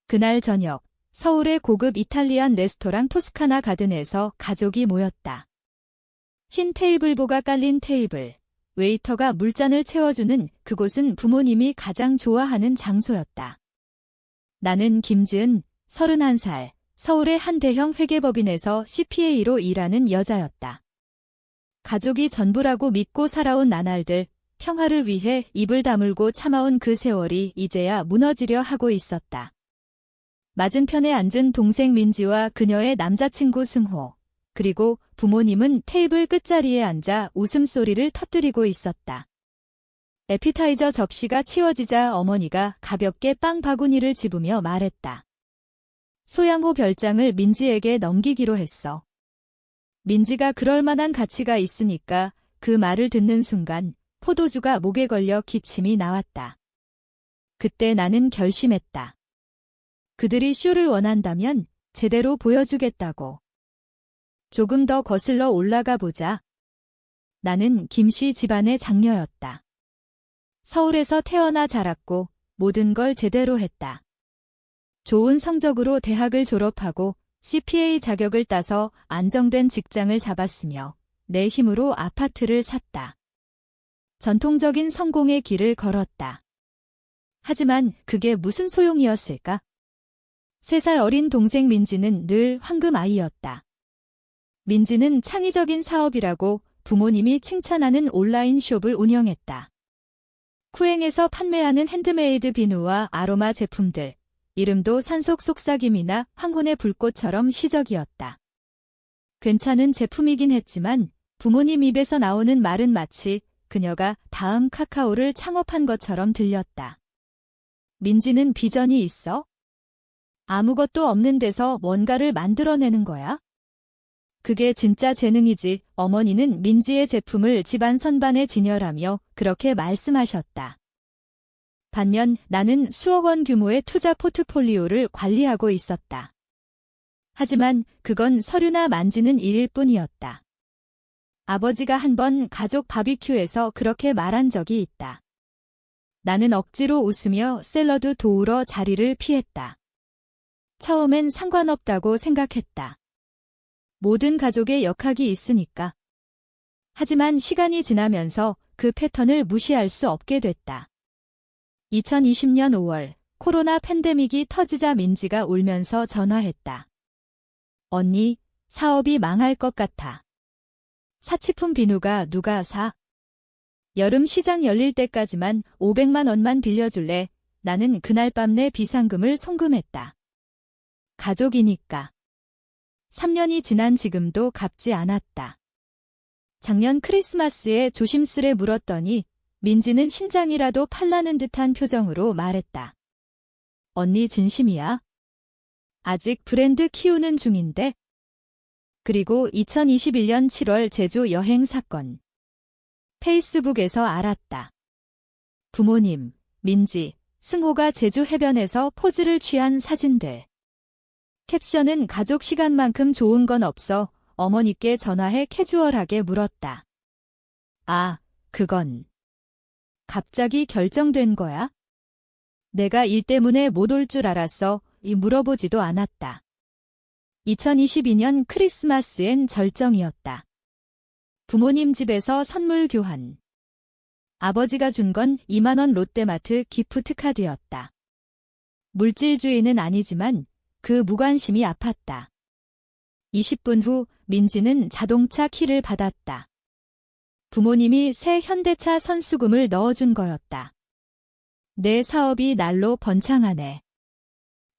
그날 저녁, 서울의 고급 이탈리안 레스토랑 토스카나 가든에서 가족이 모였다. 흰 테이블보가 깔린 테이블, 웨이터가 물잔을 채워주는 그곳은 부모님이 가장 좋아하는 장소였다. 나는 김지은, 31살, 서울의 한 대형 회계법인에서 CPA로 일하는 여자였다. 가족이 전부라고 믿고 살아온 나날들, 평화를 위해 입을 다물고 참아온 그 세월이 이제야 무너지려 하고 있었다. 맞은편에 앉은 동생 민지와 그녀의 남자친구 승호, 그리고 부모님은 테이블 끝자리에 앉아 웃음소리를 터뜨리고 있었다. 에피타이저 접시가 치워지자 어머니가 가볍게 빵 바구니를 집으며 말했다. 소양호 별장을 민지에게 넘기기로 했어. 민지가 그럴 만한 가치가 있으니까 그 말을 듣는 순간 포도주가 목에 걸려 기침이 나왔다. 그때 나는 결심했다. 그들이 쇼를 원한다면 제대로 보여주겠다고. 조금 더 거슬러 올라가 보자. 나는 김씨 집안의 장녀였다. 서울에서 태어나 자랐고 모든 걸 제대로 했다. 좋은 성적으로 대학을 졸업하고 CPA 자격을 따서 안정된 직장을 잡았으며 내 힘으로 아파트를 샀다. 전통적인 성공의 길을 걸었다. 하지만 그게 무슨 소용이었을까? 3살 어린 동생 민지는 늘 황금 아이였다. 민지는 창의적인 사업이라고 부모님이 칭찬하는 온라인 숍을 운영했다. 쿠행에서 판매하는 핸드메이드 비누와 아로마 제품들, 이름도 산속 속삭임이나 황혼의 불꽃처럼 시적이었다. 괜찮은 제품이긴 했지만 부모님 입에서 나오는 말은 마치 그녀가 다음 카카오를 창업한 것처럼 들렸다. 민지는 비전이 있어? 아무것도 없는 데서 뭔가를 만들어내는 거야? 그게 진짜 재능이지. 어머니는 민지의 제품을 집안 선반에 진열하며 그렇게 말씀하셨다. 반면 나는 수억 원 규모의 투자 포트폴리오를 관리하고 있었다. 하지만 그건 서류나 만지는 일일 뿐이었다. 아버지가 한 번 가족 바비큐에서 그렇게 말한 적이 있다. 나는 억지로 웃으며 샐러드 도우러 자리를 피했다. 처음엔 상관없다고 생각했다. 모든 가족의 역학이 있으니까. 하지만 시간이 지나면서 그 패턴을 무시할 수 없게 됐다. 2020년 5월 코로나 팬데믹이 터지자 민지가 울면서 전화했다. 언니, 사업이 망할 것 같아. 사치품 비누가 누가 사? 여름 시장 열릴 때까지만 500만 원만 빌려줄래? 나는 그날 밤 내 비상금을 송금했다. 가족이니까. 3년이 지난 지금도 갚지 않았다. 작년 크리스마스에 조심스레 물었더니 민지는 신장이라도 팔라는 듯한 표정으로 말했다. 언니 진심이야? 아직 브랜드 키우는 중인데? 그리고 2021년 7월 제주 여행 사건. 페이스북에서 알았다. 부모님, 민지, 승호가 제주 해변에서 포즈를 취한 사진들. 캡션은 가족 시간만큼 좋은 건 없어. 어머니께 전화해 캐주얼하게 물었다. 아, 그건. 갑자기 결정된 거야? 내가 일 때문에 못 올 줄 알았어. 물어보지도 않았다. 2022년 크리스마스엔 절정이었다. 부모님 집에서 선물 교환. 아버지가 준 건 2만 원 롯데마트 기프트 카드였다. 물질주의는 아니지만 그 무관심이 아팠다. 20분 후 민지는 자동차 키를 받았다. 부모님이 새 현대차 선수금을 넣어준 거였다. 내 사업이 날로 번창하네.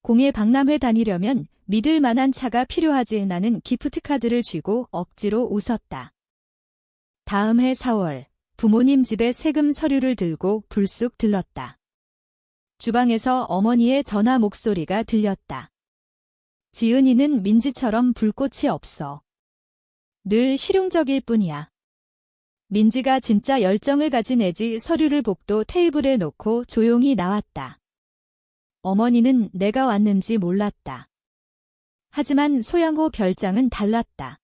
공예 박람회 다니려면 믿을 만한 차가 필요하지. 나는 기프트카드를 쥐고 억지로 웃었다. 다음 해 4월 부모님 집에 세금 서류를 들고 불쑥 들렀다. 주방에서 어머니의 전화 목소리가 들렸다. 지은이는 민지처럼 불꽃이 없어. 늘 실용적일 뿐이야. 민지가 진짜 열정을 가진 애지. 서류를 복도 테이블에 놓고 조용히 나왔다. 어머니는 내가 왔는지 몰랐다. 하지만 소양호 별장은 달랐다.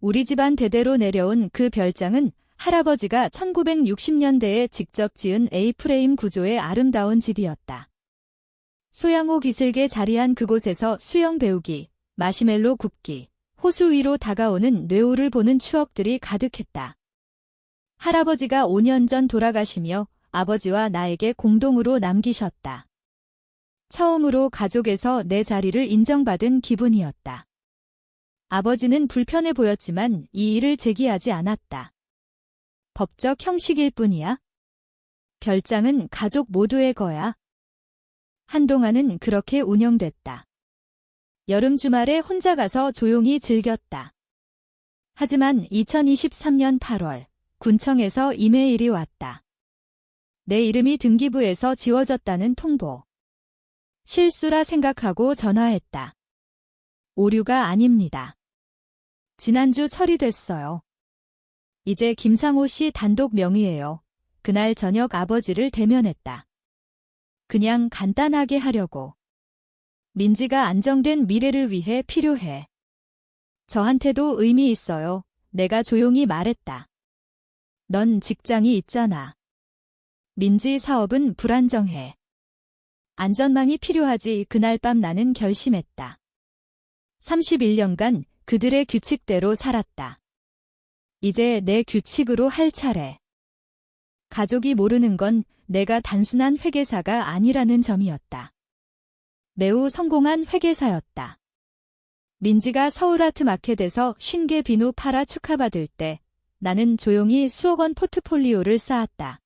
우리 집안 대대로 내려온 그 별장은 할아버지가 1960년대에 직접 지은 A프레임 구조의 아름다운 집이었다. 소양호 기슭에 자리한 그곳에서 수영 배우기, 마시멜로 굽기, 호수 위로 다가오는 뇌우를 보는 추억들이 가득했다. 할아버지가 5년 전 돌아가시며 아버지와 나에게 공동으로 남기셨다. 처음으로 가족에서 내 자리를 인정받은 기분이었다. 아버지는 불편해 보였지만 이 일을 제기하지 않았다. 법적 형식일 뿐이야. 별장은 가족 모두의 거야. 한동안은 그렇게 운영됐다. 여름 주말에 혼자 가서 조용히 즐겼다. 하지만 2023년 8월, 군청에서 이메일이 왔다. 내 이름이 등기부에서 지워졌다는 통보. 실수라 생각하고 전화했다. 오류가 아닙니다. 지난주 처리됐어요. 이제 김상호 씨 단독 명의예요. 그날 저녁 아버지를 대면했다. 그냥 간단하게 하려고. 민지가 안정된 미래를 위해 필요해. 저한테도 의미 있어요. 내가 조용히 말했다. 넌 직장이 있잖아. 민지 사업은 불안정해. 안전망이 필요하지. 그날 밤 나는 결심했다. 31년간 그들의 규칙대로 살았다. 이제 내 규칙으로 할 차례. 가족이 모르는 건 내가 단순한 회계사가 아니라는 점이었다. 매우 성공한 회계사였다. 민지가 서울아트마켓에서 50개 비누 팔아 축하받을 때 나는 조용히 수억 원 포트폴리오를 쌓았다.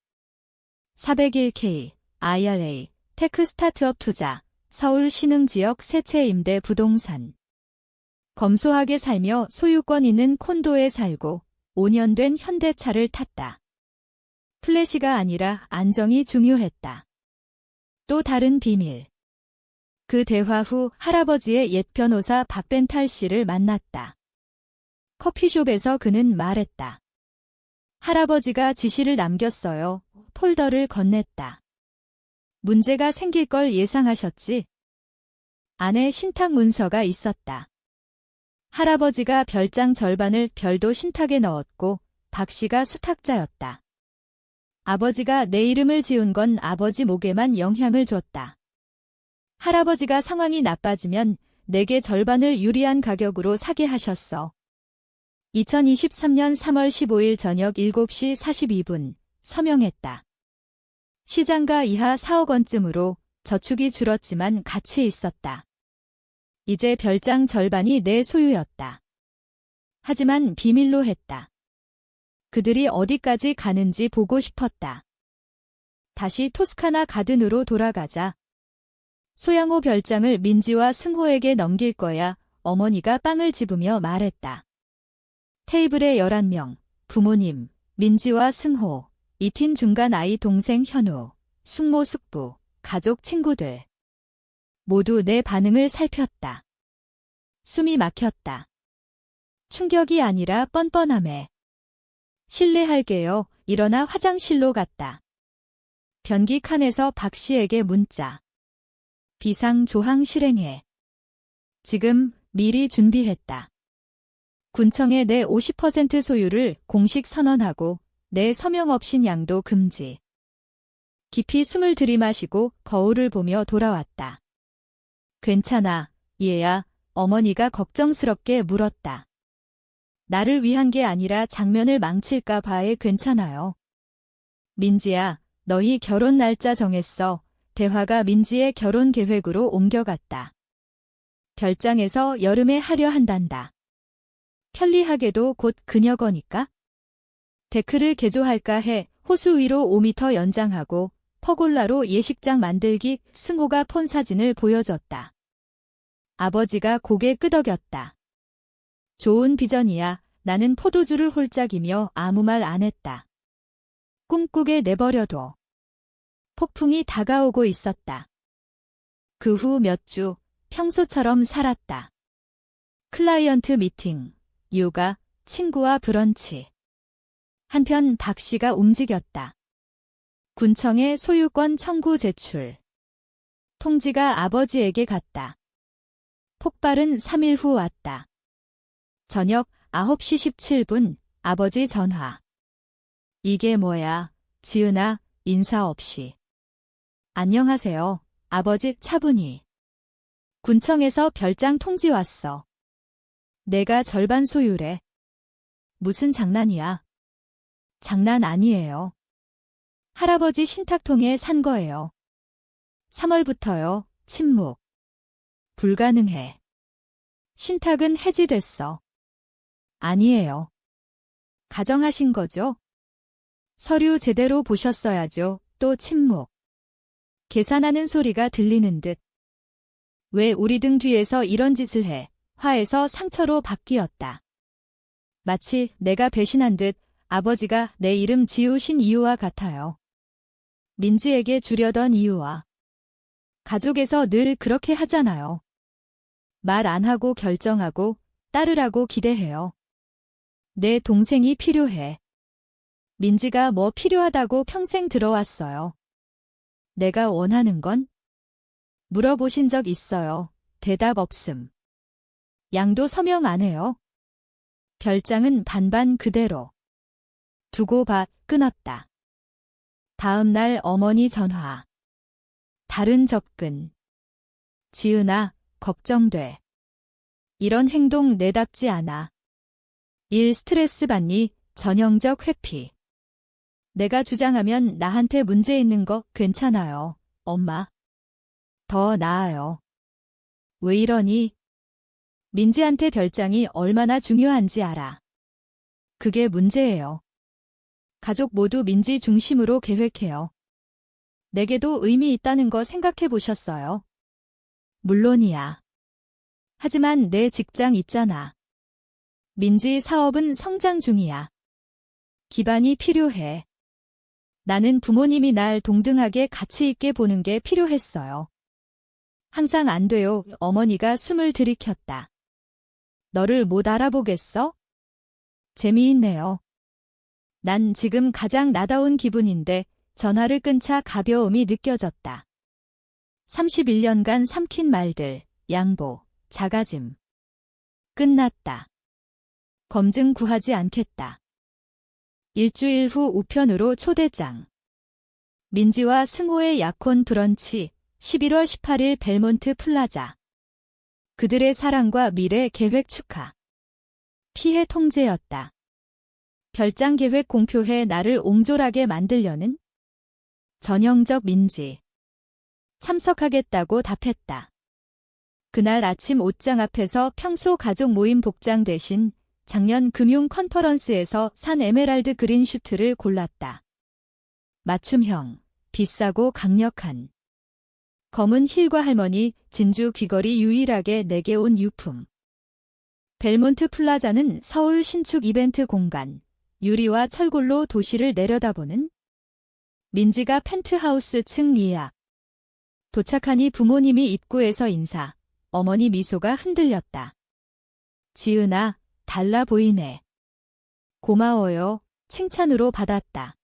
401k, IRA, 테크 스타트업 투자, 서울 신흥지역 세채 임대 부동산. 검소하게 살며 소유권 있는 콘도에 살고 5년 된 현대차를 탔다. 플래시가 아니라 안정이 중요했다. 또 다른 비밀. 그 대화 후 할아버지의 옛 변호사 박벤탈 씨를 만났다. 커피숍에서 그는 말했다. 할아버지가 지시를 남겼어요. 폴더를 건넸다. 문제가 생길 걸 예상하셨지? 안에 신탁 문서가 있었다. 할아버지가 별장 절반을 별도 신탁에 넣었고 박 씨가 수탁자였다. 아버지가 내 이름을 지운 건 아버지 목에만 영향을 줬다. 할아버지가 상황이 나빠지면 내게 절반을 유리한 가격으로 사게 하셨어. 2023년 3월 15일 저녁 7시 42분 서명했다. 시장가 이하 4억 원쯤으로 저축이 줄었지만 가치 있었다. 이제 별장 절반이 내 소유였다. 하지만 비밀로 했다. 그들이 어디까지 가는지 보고 싶었다. 다시 토스카나 가든으로 돌아가자. 소양호 별장을 민지와 승호에게 넘길 거야. 어머니가 빵을 집으며 말했다. 테이블에 11명, 부모님, 민지와 승호, 이틴 중간 아이 동생 현우, 숙모 숙부, 가족 친구들. 모두 내 반응을 살폈다. 숨이 막혔다. 충격이 아니라 뻔뻔함에. 실례할게요. 일어나 화장실로 갔다. 변기 칸에서 박 씨에게 문자. 비상 조항 실행해. 지금 미리 준비했다. 군청에 내 50% 소유를 공식 선언하고 내 서명 없인 양도 금지. 깊이 숨을 들이마시고 거울을 보며 돌아왔다. 괜찮아, 얘야. 어머니가 걱정스럽게 물었다. 나를 위한 게 아니라 장면을 망칠까 봐에 괜찮아요. 민지야, 너희 결혼 날짜 정했어. 대화가 민지의 결혼 계획으로 옮겨갔다. 별장에서 여름에 하려 한단다. 편리하게도 곧 그녀 거니까. 데크를 개조할까 해. 호수 위로 5m 연장하고 퍼골라로 예식장 만들기. 승호가 폰 사진을 보여줬다. 아버지가 고개 끄덕였다. 좋은 비전이야. 나는 포도주를 홀짝이며 아무 말 안 했다. 꿈꾸게 내버려둬. 폭풍이 다가오고 있었다. 그 후 몇 주 평소처럼 살았다. 클라이언트 미팅, 요가, 친구와 브런치. 한편 박 씨가 움직였다. 군청에 소유권 청구 제출. 통지가 아버지에게 갔다. 폭발은 3일 후 왔다. 저녁 9시 17분 아버지 전화. 이게 뭐야, 지은아, 인사 없이. 안녕하세요. 아버지 차분히. 군청에서 별장 통지 왔어. 내가 절반 소유래. 무슨 장난이야. 장난 아니에요. 할아버지 신탁통에 산 거예요. 3월부터요. 침묵. 불가능해. 신탁은 해지됐어. 아니에요. 가정하신 거죠? 서류 제대로 보셨어야죠. 또 침묵. 계산하는 소리가 들리는 듯. 왜 우리 등 뒤에서 이런 짓을 해? 화에서 상처로 바뀌었다. 마치 내가 배신한 듯 아버지가 내 이름 지우신 이유와 같아요. 민지에게 주려던 이유와. 가족에서 늘 그렇게 하잖아요. 말 안 하고 결정하고 따르라고 기대해요. 내 동생이 필요해. 민지가 뭐 필요하다고 평생 들어왔어요. 내가 원하는 건? 물어보신 적 있어요. 대답 없음. 양도 서명 안 해요. 별장은 반반 그대로. 두고 봐 끊었다. 다음 날 어머니 전화. 다른 접근. 지은아, 걱정돼. 이런 행동 내답지 않아. 일 스트레스 받니? 전형적 회피. 내가 주장하면 나한테 문제 있는 거 괜찮아요, 엄마. 더 나아요. 왜 이러니? 민지한테 별장이 얼마나 중요한지 알아. 그게 문제예요. 가족 모두 민지 중심으로 계획해요. 내게도 의미 있다는 거 생각해 보셨어요? 물론이야. 하지만 내 직장 있잖아. 민지 사업은 성장 중이야. 기반이 필요해. 나는 부모님이 날 동등하게 가치 있게 보는 게 필요했어요. 항상 안 돼요. 어머니가 숨을 들이켰다. 너를 못 알아보겠어? 재미있네요. 난 지금 가장 나다운 기분인데 전화를 끊자 가벼움이 느껴졌다. 31년간 삼킨 말들, 양보, 자가짐. 끝났다. 검증 구하지 않겠다. 일주일 후 우편으로 초대장. 민지와 승호의 약혼 브런치 11월 18일 벨몬트 플라자. 그들의 사랑과 미래 계획 축하. 피해 통제였다. 별장 계획 공표해 나를 옹졸하게 만들려는 전형적 민지. 참석하겠다고 답했다. 그날 아침 옷장 앞에서 평소 가족 모임 복장 대신 작년 금융 컨퍼런스에서 산 에메랄드 그린 슈트를 골랐다. 맞춤형, 비싸고 강력한. 검은 힐과 할머니, 진주 귀걸이 유일하게 내게 온 유품. 벨몬트 플라자는 서울 신축 이벤트 공간, 유리와 철골로 도시를 내려다보는 민지가 펜트하우스 층 예약. 도착하니 부모님이 입구에서 인사, 어머니 미소가 흔들렸다. 지은아, 달라 보이네. 고마워요. 칭찬으로 받았다.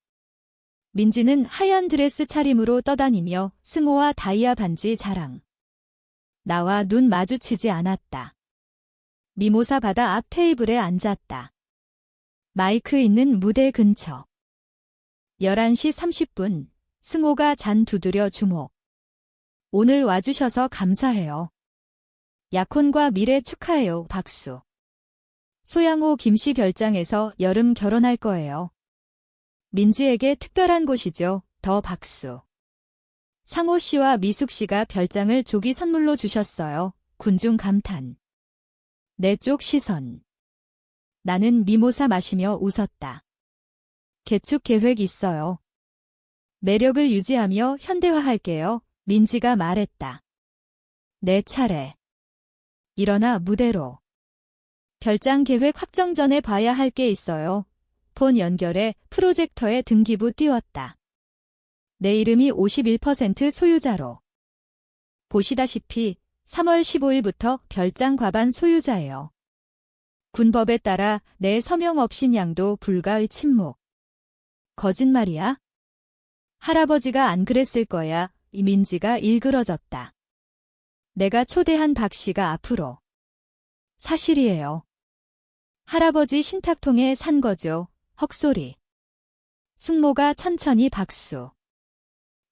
민지는 하얀 드레스 차림으로 떠다니며 승호와 다이아 반지 자랑. 나와 눈 마주치지 않았다. 미모사 바다 앞 테이블에 앉았다. 마이크 있는 무대 근처. 11시 30분, 승호가 잔 두드려 주목. 오늘 와주셔서 감사해요. 약혼과 미래 축하해요. 박수. 소양호 김씨 별장에서 여름 결혼할 거예요. 민지에게 특별한 곳이죠. 더 박수. 상호 씨와 미숙 씨가 별장을 조기 선물로 주셨어요. 군중 감탄. 내 쪽 시선. 나는 미모사 마시며 웃었다. 개축 계획 있어요. 매력을 유지하며 현대화할게요. 민지가 말했다. 내 차례. 일어나 무대로. 별장 계획 확정 전에 봐야 할 게 있어요. 폰 연결해 프로젝터에 등기부 띄웠다. 내 이름이 51% 소유자로. 보시다시피 3월 15일부터 별장 과반 소유자예요. 군법에 따라 내 서명 없인 양도 불가의 침묵. 거짓말이야? 할아버지가 안 그랬을 거야. 이민지가 일그러졌다. 내가 초대한 박 씨가 앞으로. 사실이에요. 할아버지 신탁통에 산 거죠. 헉소리. 숙모가 천천히 박수.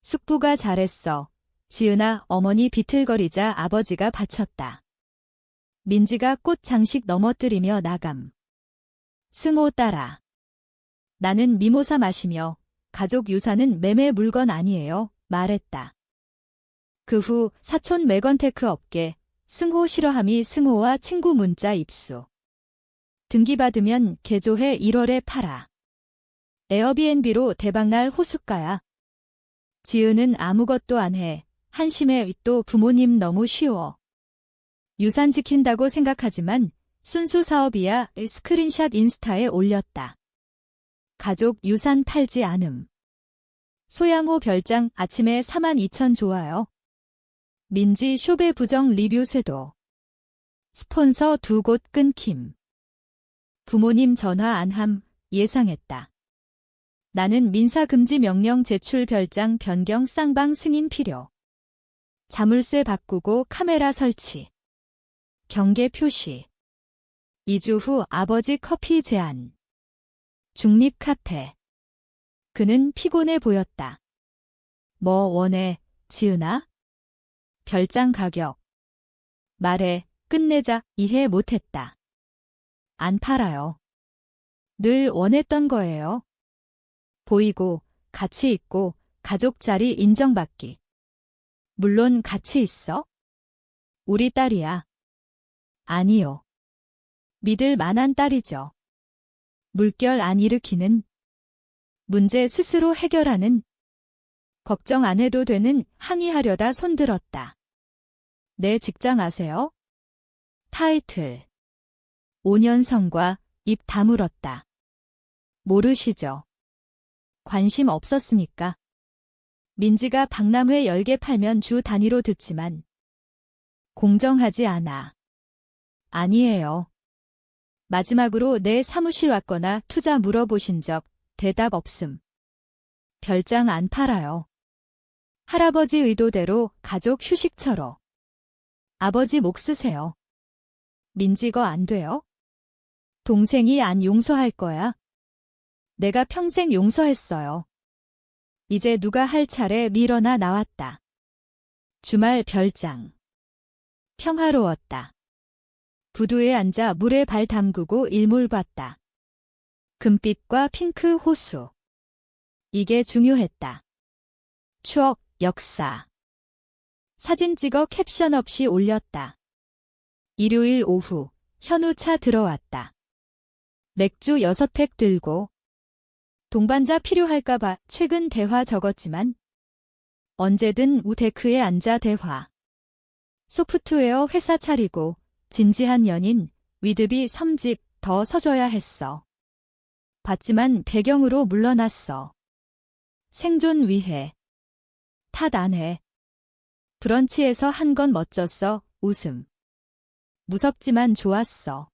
숙부가 잘했어. 지은아, 어머니 비틀거리자 아버지가 바쳤다. 민지가 꽃 장식 넘어뜨리며 나감. 승호 따라. 나는 미모사 마시며 가족 유산은 매매 물건 아니에요, 말했다. 그 후 사촌 매건테크 업계, 승호 싫어함이 승호와 친구 문자 입수. 등기받으면 개조해 1월에 팔아. 에어비앤비로 대박날 호숫가야. 지은은 아무것도 안 해. 한심해. 또 부모님 너무 쉬워. 유산 지킨다고 생각하지만 순수 사업이야. 스크린샷 인스타에 올렸다. 가족 유산 팔지 않음. 소양호 별장 아침에 42,000 좋아요. 민지 쇼베 부정 리뷰 쇄도. 스폰서 2곳 끊김. 부모님 전화 안함. 예상했다. 나는 민사금지 명령 제출 별장 변경 쌍방 승인 필요. 자물쇠 바꾸고 카메라 설치. 경계 표시. 2주 후 아버지 커피 제안. 중립 카페. 그는 피곤해 보였다. 뭐 원해, 지은아? 별장 가격. 말해, 끝내자. 이해 못했다. 안 팔아요. 늘 원했던 거예요. 보이고, 가치 있고, 가족 자리 인정받기. 물론 가치 있어? 우리 딸이야. 아니요. 믿을 만한 딸이죠. 물결 안 일으키는. 문제 스스로 해결하는. 걱정 안 해도 되는. 항의하려다 손들었다. 내 직장 아세요? 타이틀. 5년 성과. 입 다물었다. 모르시죠? 관심 없었으니까. 민지가 박람회 10개 팔면 주 단위로 듣지만 공정하지 않아. 아니에요. 마지막으로 내 사무실 왔거나 투자 물어보신 적 대답 없음. 별장 안 팔아요. 할아버지 의도대로 가족 휴식처로. 아버지 목 쓰세요. 민지 거 안 돼요? 동생이 안 용서할 거야. 내가 평생 용서했어요. 이제 누가 할 차례 밀어나 나왔다. 주말 별장. 평화로웠다. 부두에 앉아 물에 발 담그고 일몰 봤다. 금빛과 핑크 호수. 이게 중요했다. 추억, 역사. 사진 찍어 캡션 없이 올렸다. 일요일 오후, 현우 차 들어왔다. 맥주 6팩 들고. 동반자 필요할까봐 최근 대화 적었지만 언제든 우테크에 앉아 대화. 소프트웨어 회사 차리고 진지한 연인, 위드비 3집 더 서줘야 했어. 봤지만 배경으로 물러났어. 생존 위해. 탓 안 해. 브런치에서 한 건 멋졌어. 웃음. 무섭지만 좋았어.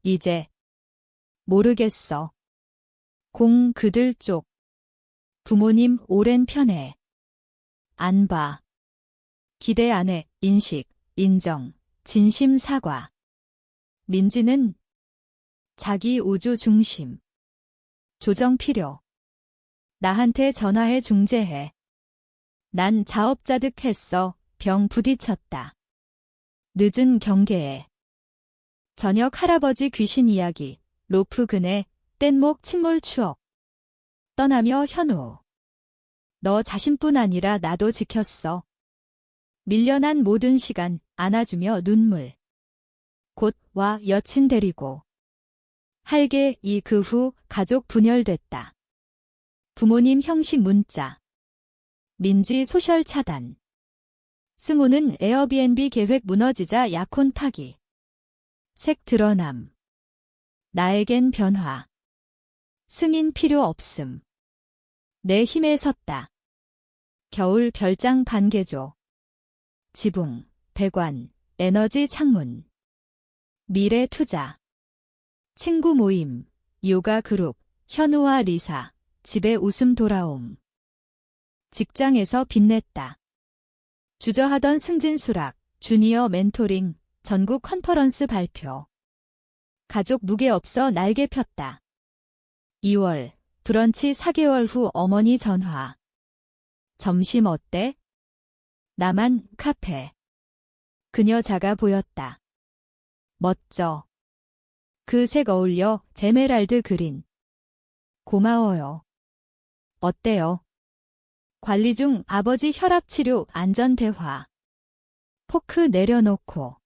이제 모르겠어. 공 그들 쪽. 부모님 오랜 편애. 안 봐. 기대 안 해. 인식, 인정, 진심 사과. 민지는 자기 우주 중심. 조정 필요. 나한테 전화해 중재해. 난 자업자득 했어. 병 부딪혔다. 늦은 경계에. 저녁 할아버지 귀신 이야기. 로프 그네. 뗏목 침몰 추억. 떠나며 현우. 너 자신뿐 아니라 나도 지켰어. 밀려난 모든 시간 안아주며 눈물. 곧 와 여친 데리고. 할게 이 그 후 가족 분열됐다. 부모님 형식 문자. 민지 소셜 차단. 승호는 에어비앤비 계획 무너지자 약혼 파기. 색 드러남. 나에겐 변화. 승인 필요 없음. 내 힘에 섰다. 겨울 별장 반개조. 지붕, 배관, 에너지 창문. 미래 투자. 친구 모임, 요가 그룹, 현우와 리사, 집에 웃음 돌아옴. 직장에서 빛냈다. 주저하던 승진수락, 주니어 멘토링, 전국 컨퍼런스 발표. 가족 무게 없어 날개 폈다. 2월, 브런치 4개월 후 어머니 전화. 점심 어때? 나만 카페. 그녀 작아 보였다. 멋져. 그 색 어울려 제메랄드 그린. 고마워요. 어때요? 관리 중 아버지 혈압 치료 안전 대화. 포크 내려놓고.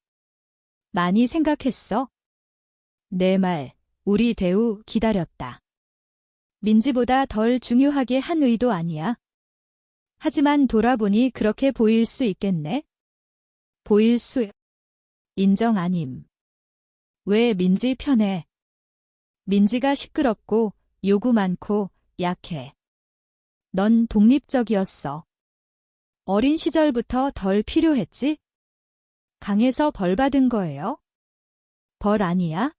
많이 생각했어? 내 말, 우리 대우 기다렸다. 민지보다 덜 중요하게 한 의도 아니야. 하지만 돌아보니 그렇게 보일 수 있겠네? 보일 수, 인정 아님. 왜 민지 편해? 민지가 시끄럽고 요구 많고 약해. 넌 독립적이었어. 어린 시절부터 덜 필요했지? 강해서 벌 받은 거예요? 벌 아니야?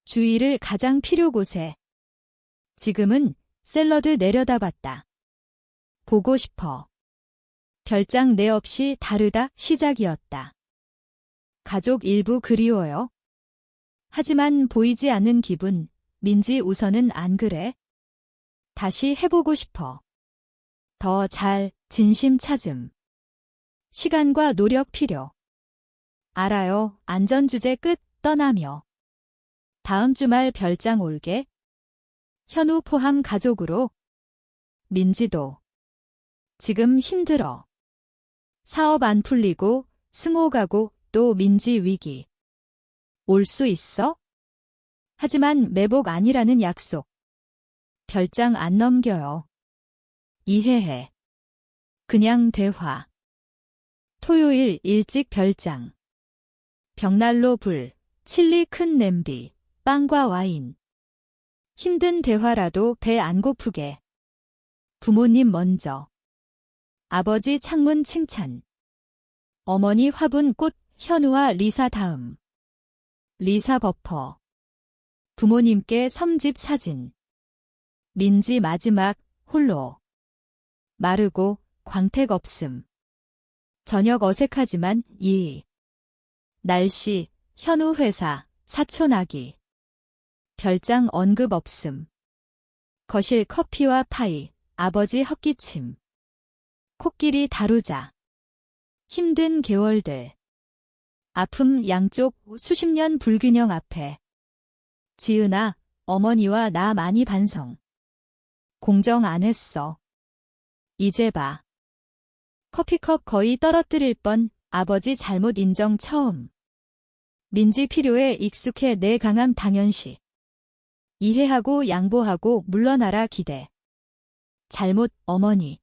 주의를 가장 필요 곳에. 지금은 샐러드 내려다봤다. 보고 싶어. 별장 내 없이 다르다 시작이었다. 가족 일부 그리워요. 하지만 보이지 않는 기분, 민지 우선은 안 그래? 다시 해보고 싶어. 더 잘, 진심 찾음. 시간과 노력 필요. 알아요. 안전주제 끝, 떠나며. 다음 주말 별장 올게. 현우 포함 가족으로. 민지도. 지금 힘들어. 사업 안 풀리고, 승호 가고, 또 민지 위기. 올 수 있어? 하지만 매복 아니라는 약속. 별장 안 넘겨요. 이해해. 그냥 대화. 토요일 일찍 별장. 벽난로 불, 칠리 큰 냄비, 빵과 와인. 힘든 대화라도 배 안 고프게. 부모님 먼저. 아버지 창문 칭찬. 어머니 화분 꽃, 현우와 리사 다음. 리사 버퍼. 부모님께 섬집 사진. 민지 마지막, 홀로. 마르고, 광택 없음. 저녁 어색하지만, 날씨, 현우 회사, 사촌 아기. 별장 언급 없음. 거실 커피와 파이, 아버지 헛기침. 코끼리 다루자. 힘든 개월들. 아픔 양쪽 수십 년 불균형 앞에. 지은아, 어머니와 나 많이 반성. 공정 안 했어. 이제 봐. 커피컵 거의 떨어뜨릴 뻔, 아버지 잘못 인정 처음. 민지 필요에 익숙해 내 강함 당연시. 이해하고 양보하고 물러나라 기대. 잘못 어머니.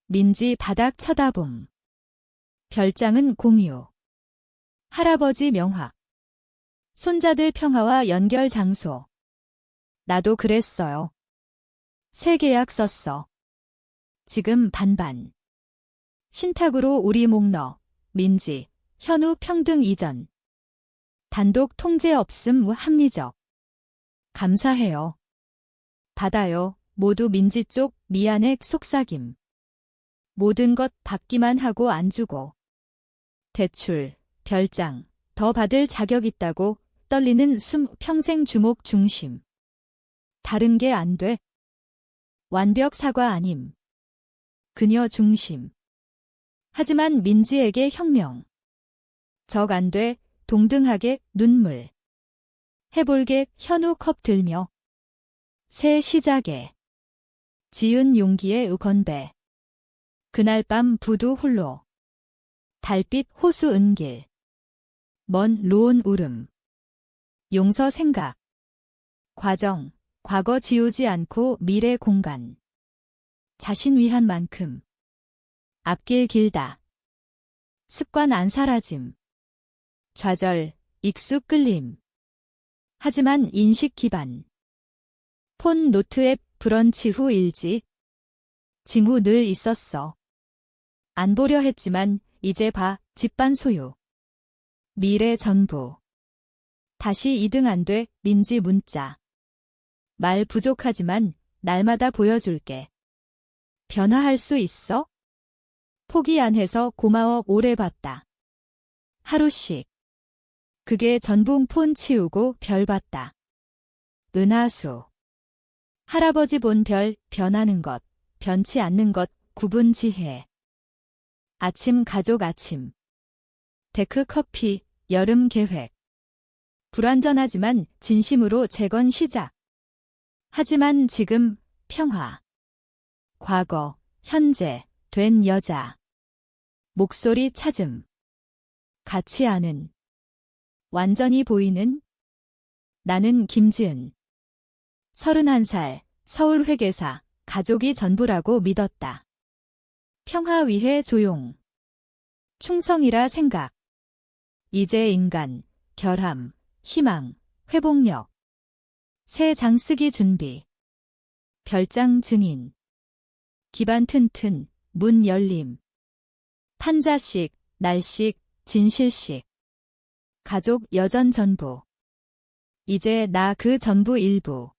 민지 바닥 쳐다봄. 별장은 공유. 할아버지 명화. 손자들 평화와 연결 장소. 나도 그랬어요. 새 계약 썼어. 지금 반반. 신탁으로 우리 목 넣어. 민지, 현우 평등 이전. 단독 통제 없음 합리적. 감사해요. 받아요. 모두 민지 쪽 미안해 속삭임. 모든 것 받기만 하고 안 주고. 대출, 별장, 더 받을 자격 있다고 떨리는 숨 평생 주목 중심. 다른 게 안 돼. 완벽 사과 아님. 그녀 중심. 하지만 민지에게 혁명. 적 안 돼, 동등하게 눈물. 해볼게 현우 컵 들며. 새 시작에. 지은 용기의 건배. 그날 밤 부두 홀로. 달빛 호수 은길. 먼 로운 울음. 용서 생각. 과정, 과거 지우지 않고 미래 공간. 자신 위한 만큼. 앞길 길다. 습관 안 사라짐. 좌절, 익숙 끌림. 하지만 인식 기반. 폰 노트 앱 브런치 후 일지. 징후 늘 있었어. 안 보려 했지만 이제 봐, 집반 소유. 미래 전부. 다시 2등 안 돼, 민지 문자. 말 부족하지만 날마다 보여줄게. 변화할 수 있어? 포기 안 해서 고마워 오래 봤다. 하루씩. 그게 전붕 폰 치우고 별 봤다. 은하수. 할아버지 본 별, 변하는 것, 변치 않는 것, 구분 지혜. 아침 가족 아침. 데크 커피, 여름 계획. 불완전하지만 진심으로 재건 시작. 하지만 지금, 평화. 과거, 현재, 된 여자. 목소리 찾음. 같이 아는. 완전히 보이는. 나는 김지은. 31살, 서울 회계사, 가족이 전부라고 믿었다. 평화 위해 조용. 충성이라 생각. 이제 인간, 결함, 희망, 회복력. 새 장 쓰기 준비. 별장 증인. 기반 튼튼, 문 열림. 판자식, 날식, 진실식. 가족 여전 전부. 이제 나 그 전부 일부.